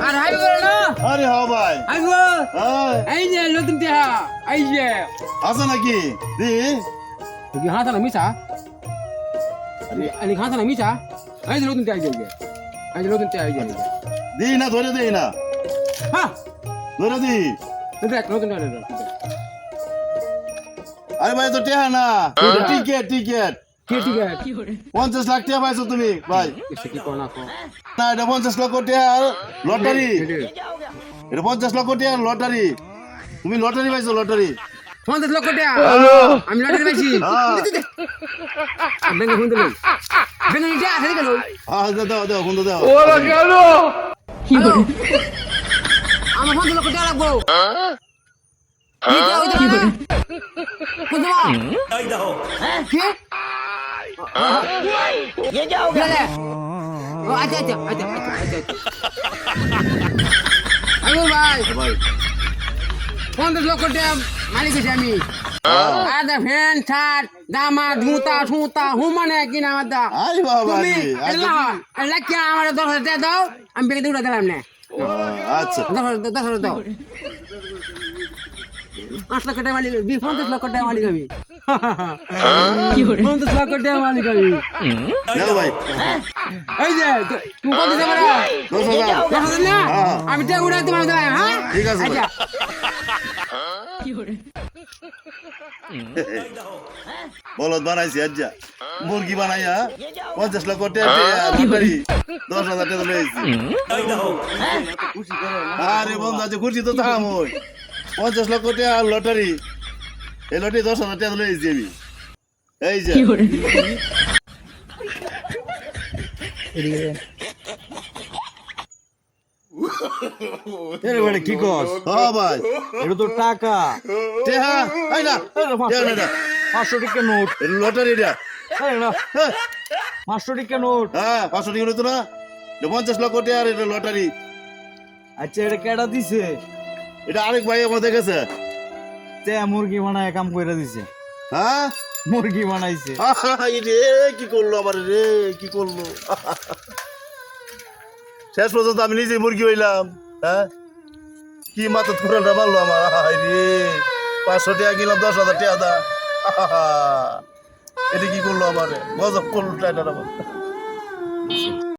আর হাইব না আরে হ্যাঁ ভাই হাইব হ্যাঁ এই যে নতুন টিয়া এই যে আছে নাকি দি কি হাতা না মিছা আরে হাতা না মিছা এই যে নতুন টিয়া এই যে নতুন টিয়া এই যে দি না ধরে দেই না হ্যাঁ ধরে দি দেখ নতুন টিয়া আরে ভাই তো টেহা না টিকেট টিকেট কে ঠিক আছে 50 লাখ টাকা পাইছো তুমি ভাই এসে কি কোনা কো না এটা 50 লক্ষ টাকা লটারি এটা 50 লক্ষ টাকা লটারি তুমি লটারি পাইছো লটারি 50 লক্ষ টাকা আমি লটারি পাইছি ব্যাংকে ফোন দিলাম ব্যাংকে টাকা আছে কেন হ্যাঁ দাও দাও ফোন দাও ওরা গেল কি করে আমার 50 লক্ষ টাকা লাগবো কি দাও কি করে কত দাও দাও হ্যাঁ কি ये क्या हो गया अच्छा अच्छा अच्छा अच्छा अच्छा अरे भाई ভাই 50 লক্ষ টাকা মালিক হইছি আমি আদা ফ্যান শার্ট জামা জুতা সুতা হুমানে কিনা মাদা আই বাবা তুমি রে আল্লাহ আল্লাহ কি আমার 10,000 টাকা দাও আমি ব্যাংকে উড়া দিলাম না আচ্ছা 10,000 দাও 5 লক্ষ টাকা মালিক 50 লক্ষ টাকা মালিক আমি 50 লক্ষ টাকা মালিক আমি নাও ভাই এই যে তুমি কত দেবে রে 10,000 10,000 না আমি টাকা উড়া তোমার দাও হ্যাঁ ঠিক আছে ভাই। আচ্ছা বলদ বানাইছি আজ্জা মুরগি বানাইয়া 50 লক্ষ টাকা লটারি 10,000 টাকা লইছি আরে বন্ধু আজ খুশি তো থাম ওই 50 লক্ষ টাকা লটারি এই লটারি 10,000 টাকা লইছি আমি এই যে এরে বেটা কি কস হ্যাঁ ভাই এটা তো টাকা টেহা এই না টেহা না 500 টাকা নোট এটা লটারি এটা এই না 500 টাকা নোট হ্যাঁ 500 টাকা হইতো না 50 লক্ষ টাকা আর এটা লটারি আচ্ছা এটা কেডা দিছে এটা আরেক ভাই আমার দেখেছে তে মুরগি বানায় কাম কইরা দিছে হ্যাঁ মুরগি বানাইছে রে কি করলো আমার রে কি করলো শেষ পর্যন্ত আমি নিজে মুরগি হইলাম হ্যাঁ কি মাথা থুরাটা মারলো আমার রে 500 টাকা কিনলাম 10,000 টাকা দা এটা কি করলো আমার গজব করলো টাইটার আমার